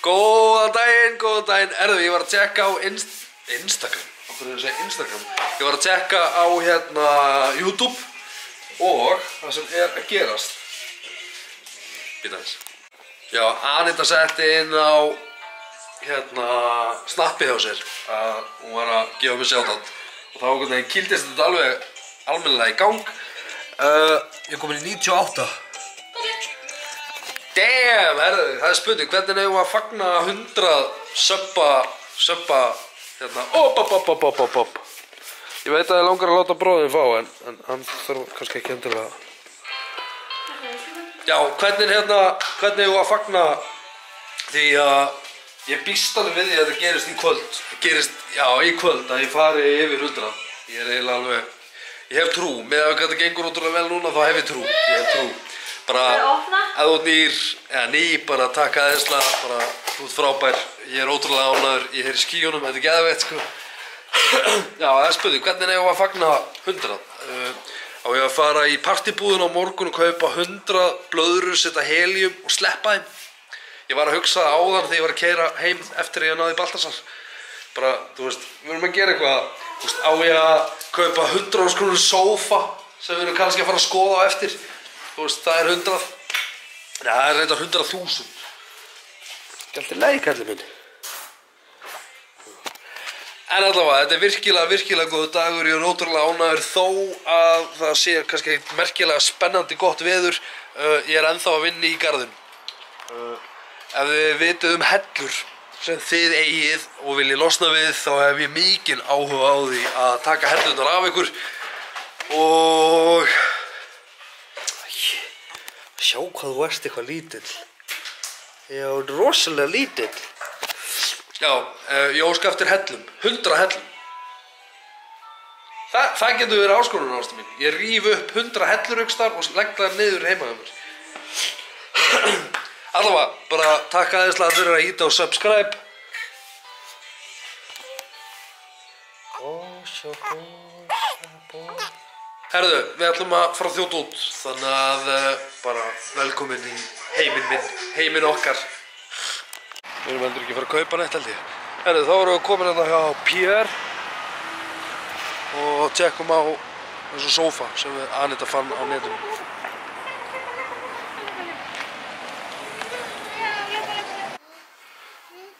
Góðan daginn. Ég var að tjekka á Instagram. Okkur er að segja Instagram. Ég var að tjekka á YouTube og það sem er að gerast. Býta þess. Já, Anita setti inn á snappið hjá sér að hún var að gefa mér shoutout og þá kýldist þetta alveg almennilega í gang. Ég er komin í 98. Damn, herðu, það er spurning, hvernig hefur að fagna 100 subba Opp. Ég veit að ég langar að láta bróðin fá, en hann þarf kannski ekki endilega. Já, hvernig hefur að fagna því að ég býst alveg við því að þetta gerist í kvöld. Í kvöld að ég fari yfir 100. Ég er eiginlega alveg, ég hef trú, með að þetta gengur ótrúlega vel núna þá hef ég trú. Bara, ef þú ert nýr, eða ný, bara taka aðeinslega, bara, þú ert frábær, ég er ótrúlega ánægður, ég er í skýjunum, þetta er geðveikt, sko. Já, það er spurning, hvernig hefur að fagna 100? Á ég að fara í partybúðun á morgun og kaupa 100 blöðrur, setja helium og sleppa þeim. Ég var að hugsa áðan þegar ég var að keyra heim eftir að ég náði Baltasar. Bara, þú veist, við erum að gera eitthvað, þú veist, á ég að kaupa 100.000 krónur sófa sem við erum kannski að fara að skoða á eftir. Þú veist, það er 100. Nei, það er reyndar 100.000. Ekki alltaf leið, kallinn minn. En allavega, þetta er virkilega góð dagur. Ég er ótrúlega ánægður þó að það sé kannski ekkert merkilega spennandi gott veður. Ég er ennþá að vinna í garðinum. Ef þið vitið hellur sem þið eigið og viljið losna við, þá hef ég mikinn áhuga á því að taka hellurnar af ykkur og sjá hvað þú ert eitthvað lítill. Já, rosalega lítill. Já, ég óska eftir hellum. 100 hellum. Það getur verið áskorun, ástu mín. Ég ríf upp 100 hellur ykkur staðar og legg það niður heima hjá mér. Allavega, bara takk aðeinslega fyrir að íta á subscribe. Herðu, við ætlum að fara að þjóta út, þannig að bara velkomin í heiminn minn, heiminn okkar. Við erum heldur ekki að fara að kaupa neitt, held ég. Herðu, þá erum við komin hérna hjá Pierre og tjekkum á þessu sófa sem við Anita fann á netinu.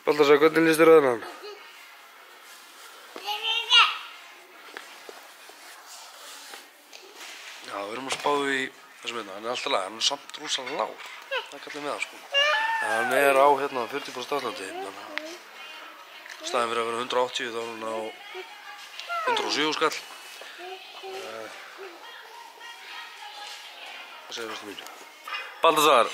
Baltasar, hvernig líst þér á þennan? Já, við erum að spá í þessum hérna, hann er alltaf hann er samt rosalega lágur, það kallir með það sko. Hann er á 40% afslætti, þannig að staðinn fyrir að vera 180 þá er hann á 107 skall. Hvað segir þú mín? Baltasar!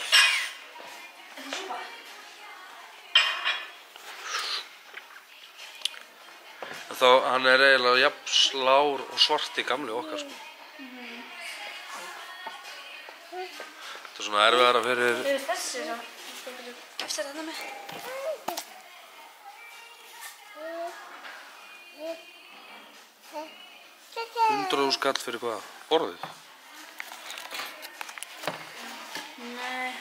Þá hann er eiginlega jafn slár og svarti gamli okkar sko. Þetta er svona erfiðara fyrir... Þessi svo. Eftir þetta með. 100 skall fyrir hvað? Borðið? Nei.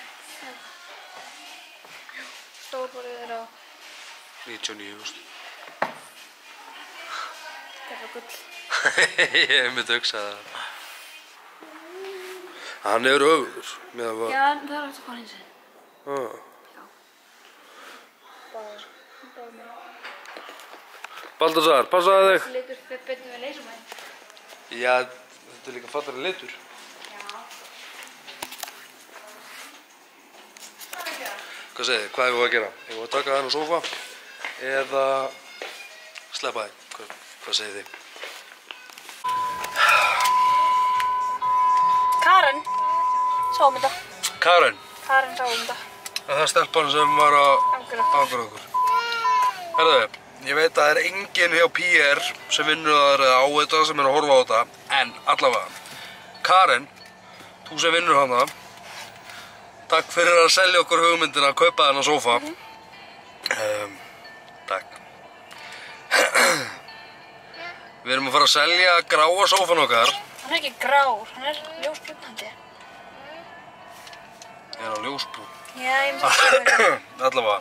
Stórborðið er á 99.000. Það er gull. Ég myndi að hugsa það. Hann er öfugur. Já, það er alltaf hvað hins veginn. Já. Báður mig. Baltasar, passaðu þig. Litur fyrir betur við leysumæðin. Já, þetta er líka fallegri litur. Já. Hvað segir þið? Hvað hefur við að gera? Hefur við að taka þennan sófa eða sleppa þig? Hvað segir þið? Karen sáum þetta. Karen Sáum þetta. Það er stelpan sem var að afgjöra okkur. Herðu, ég veit að það er enginn hjá PR sem vinnur þar eða á þetta sem er að horfa á þetta, en allavega. Karen, þú sem vinnur hana, takk fyrir að selja okkur hugmyndina að kaupa þennan sófa. Takk. Við erum að fara að selja gráa sófan okkar. Hann er ekki grár, hann er ljósbrúnandi. Ég á ljósbrún. Já, ég myndi að segja Allavega,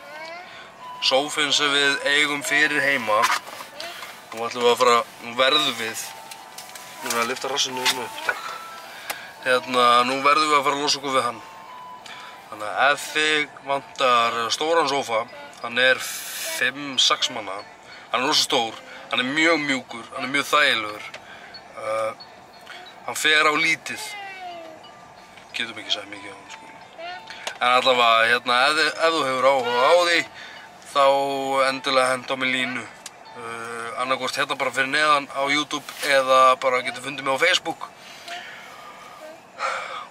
sófinn sem við eigum fyrir heima. Nú ætlum við að fara, nú verðum við. Nú erum við að lyfta rassinu upp, takk. Nú verðum við að fara að losa okkur við hann. Þannig að ef þig vantar stóran sófa, hann er 5-6 manna. Hann er rosa stór, hann er mjög mjúkur, hann er mjög þægilegur. Hann fer á lítið. Getum ekki sagt mikið á hann, sko. En allavega, ef þú hefur áhuga á því, þá endilega henda á mig línu. Annarkvort bara fyrir neðan á YouTube eða bara getur fundið mig á Facebook.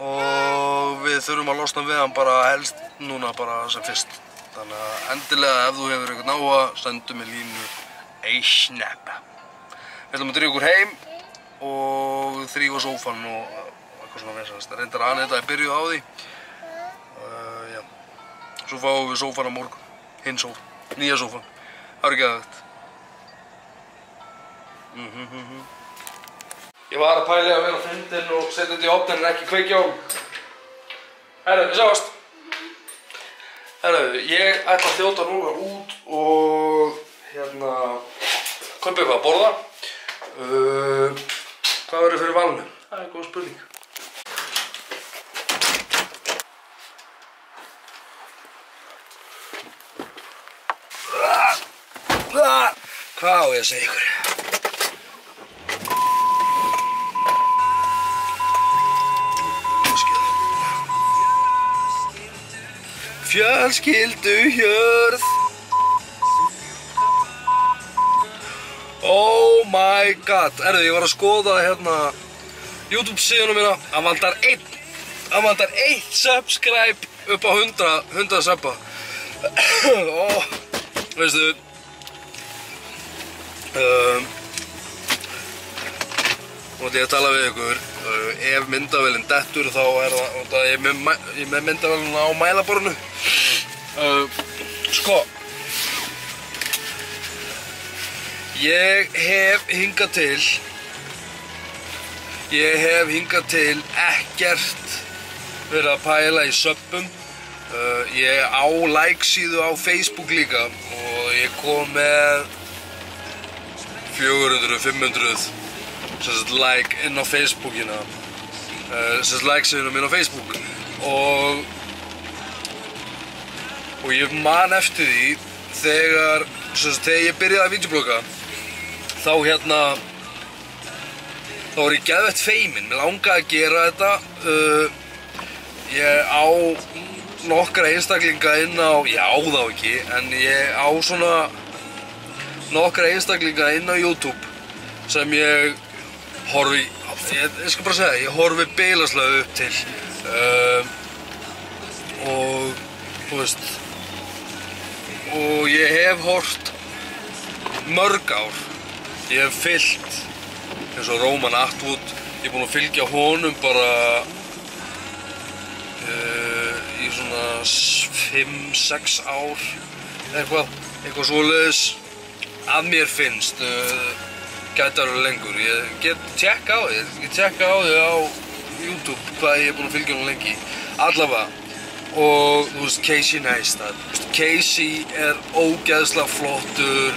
Og við þurfum að losna við hann bara helst núna bara sem fyrst. Þannig að endilega ef þú hefur eitthvað náhuga, sendu mig línu snap. Við ætlum að drífa okkur heim og þrífa sófann og eitthvað svona vesast. Það reyndar að Aneta er byrjuð á því. Já. Svo fáum við sófann á morgun. Hinn sófann. Nýja sófann. Það er ekki aðeins. Ég var að pæli að vera fyndinn og setja þetta í ofninn en ekki kveikja á. Herru, við sjáumst. Herru, ég ætla að þjóta núna út og kaupa eitthvað að borða. Hvað verður fyrir valinu? Það er góð spurning. Hvað á ég að segja ykkur? Fjölskylduhjörð. Oh my god. Ég var að skoða YouTube síðuna mína. Hann vantar 1 subscribe upp á 100 subba. Veistu, nú ætla ég að tala við ykkur. Ef myndavélinn dettur þá er það ég er með myndavélina á mælaborðinu. Sko, ég hef hingað til ekkert verið að pæla í subbum. Ég á like síðu á Facebook líka og ég kom með 400-500 like inn á Facebookina, like síðuna mín á Facebook og ég man eftir því þegar ég byrjaði að videoblogga þá var ég geðveitt feiminn, mér langaði að gera þetta. Ég á nokkra einstaklinga inn á, ég á þá ekki, en ég á svona nokkra einstaklinga inn á YouTube sem ég horfi, ég skal bara segja, ég horfi bilaslega upp til og þú veist, og ég hef hort mörg ár. Ég hef fylgt eins og Roman Atwood, ég er búinn að fylgja honum bara í svona 5-6 ár eitthvað svoleiðis að mér finnst. Gæti alveg lengur. Ég get tjekka á því á YouTube hvað ég er búinn að fylgja honum lengi. Allavega. Og þú veist, Casey Neistat. Casey er ógeðslega flottur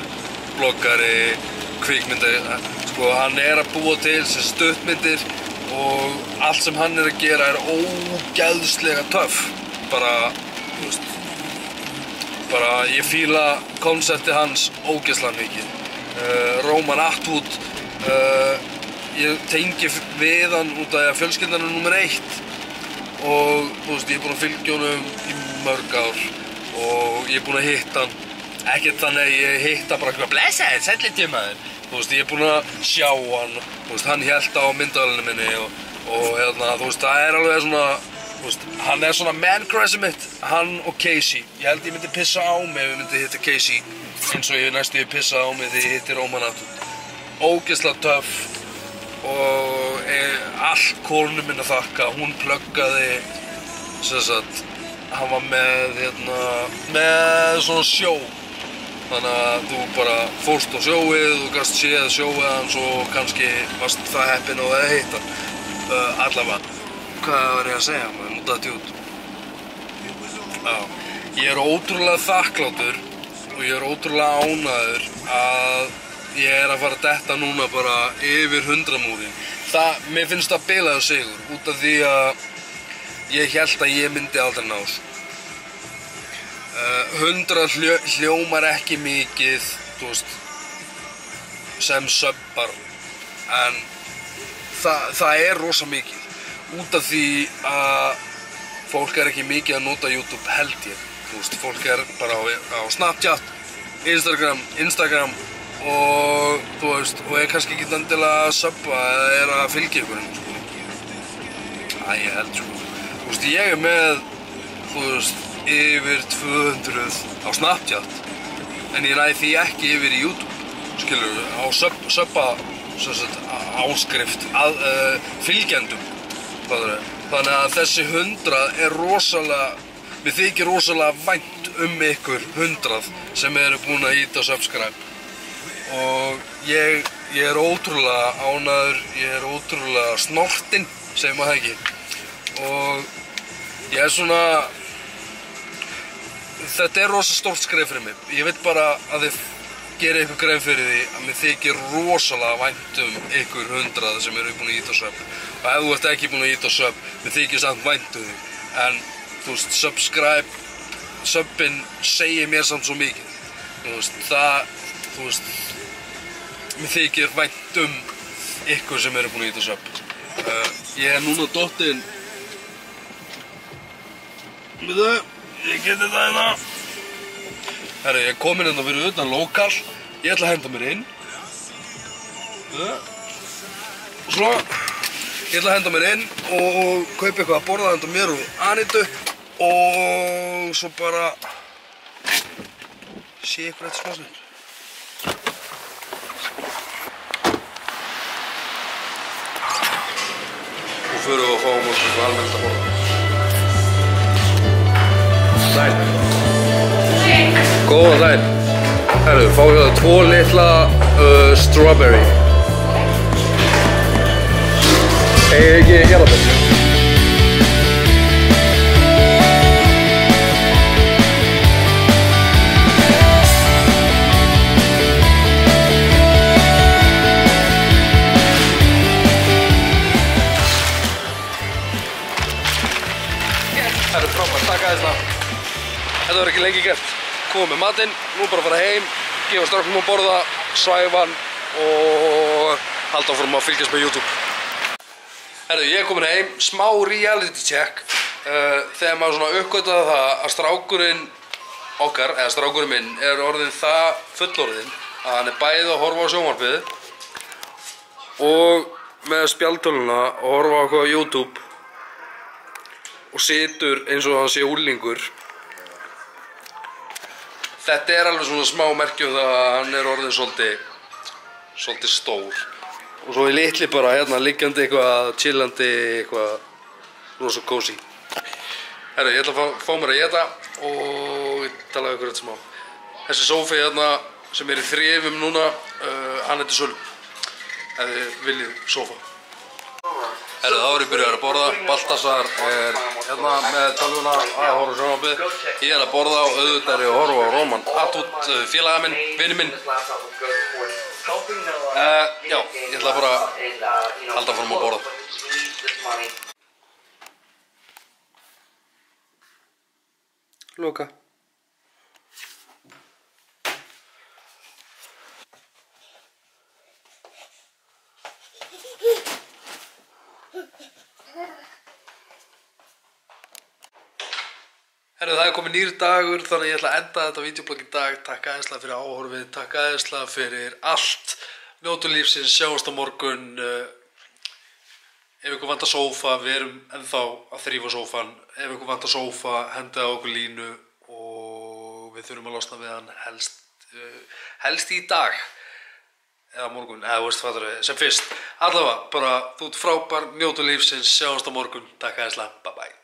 bloggari, kvikmynda. Sko, hann er að búa til sem stuttmyndir og allt sem hann er að gera er ógeðslega töff. Bara, þú veist, bara ég fíla konsepti hans ógeðslega mikið. Roman Atwood, ég tengi við hann út af að fjölskyldan er númer 1 og þú veist, ég er búinn að fylgja honum í mörg ár og ég er búinn að hitta hann, ekkert þannig að ég hitta bara eitthvað blessaði, sællitið maður. Þú veist, ég er búinn að sjá hann, þú veist, hann hélt á myndavélinu minni og þú veist, það er alveg svona, þú veist, hann er svona man crushið mitt, hann og Casey. Ég held ég myndi pissa á mig ef ég myndi hitta Casey. Eins og ég næstu ég pissaði á mig þegar ég hitti Roman Atwood. Ógeðslega töff og allt konunni minni að þakka. Hún pluggaði, sem sagt, hann var með svona sjó Þannig að þú bara fórst á sjóið, þú gast séð sjóið hans og kannski varst það heppinn og það hitt hann. Allavega. Hvað var ég að segja? Nú datt ég út. Já. Ég er ótrúlega þakklátur og ég er ótrúlega ánægður að ég að fara að detta núna bara yfir 100 múrin. Mér finnst það bilaður sigur út af því að ég hélt að ég myndi aldrei ná þessu. 100 hljómar ekki mikið, þú veist, sem subbar, en það er rosa mikið út af því að fólk er ekki mikið að nota YouTube held ég, þú veist, fólk er bara á Snapchat, Instagram og þú veist, og er kannski ekki endilega að subba eða er að fylgja ykkur, sko. Ég held sko, þú veist, ég er með, þú veist, yfir 200 á Snapchat en ég næði því ekki yfir í YouTube, skilur, á subba áskrift fylgjendum, þannig að þessi 100 er rosalega, mér þykir rosalega vænt ykkur 100 sem eru búin að íta subscribe og ég er ótrúlega ánægður, ég er ótrúlega snortinn, segir maður það ekki, og ég er svona, þetta er rosa stórt skref fyrir mig. Ég veit bara að þið gerir ykkur grein fyrir því að mér þykir rosalega vænt ykkur 100 sem eru búin að íta sub. Og ef þú ert ekki búin að íta sub, mér þykir samt vænt því. En þú veist, subbin segir mér samt svo mikið. Þú veist, mér þykir vænt ykkur sem eru búin að íta sub. Ég er núna dottinn. Ég geti það hérna. Herru, ég er kominn hérna fyrir utan lokal. Ég ætla að henda mér inn. Svona. Ég ætla að henda mér inn og kaupa eitthvað að borða handa mér og Anitu. Og svo bara sé ykkur eftir smásnir. Og förum við að fá okkur eitthvað almennt að borða. Góðan daginn. Herru, fáum við það 2 litla strawberry. Ekki jarðabær. Herru, frábært, takk aðeins það. Þetta var ekki lengi gert. Komum með matinn, nú bara fara heim, gefa stráknum að borða, svæfa hann og halda áfram að fylgjast með YouTube. Herru, ég er komin heim, smá reality check. Þegar maður svona uppgötaði það að strákurinn okkar, eða strákurinn minn, er orðinn það fullorðinn að hann er bæði að horfa á sjónvarpið og með spjaldtöluna og horfa á eitthvað á YouTube og situr eins og hann sé úlingur. Þetta er alveg svona smá merki það að hann er orðinn svolítið stór. Og svo í litli bara hérna liggjandi eitthvað, chillandi eitthvað rosa cozy. Herru, ég ætla að fá mér að éta og ég tala við ykkur þetta smá. Þessi sófi hérna sem er í þrifum núna, hann er til sölu. Ef þið viljið sófa. Herru, þá er ég byrjað að borða. Baltasar er hérna með tölvuna að horfa á sjónvarpið. Ég er að borða og auðvitað er ég að horfa á Roman Atwood, félaga minn, vinur minn. Já, ég ætla bara að halda áfram að borða. Loka. Herru, það er komið nýr dagur, þannig ég ætla að enda þetta vídeoblogg í dag. Takk æðislega fyrir áhorfið, takk æðislega fyrir allt. Njótu lífsins, sjáumst á morgun. Ef ykkur vantar sófa, við erum ennþá að þrífa sófan. Ef ykkur vantar sófa, hendið á okkur línu og við þurfum að losna við hann helst í dag. Eða morgun, eða þú veist fattur við, sem fyrst. Allavega, bara þú ert frábær, njótu lífsins, sjáumst á morgun. Takk æðislega, bye bye.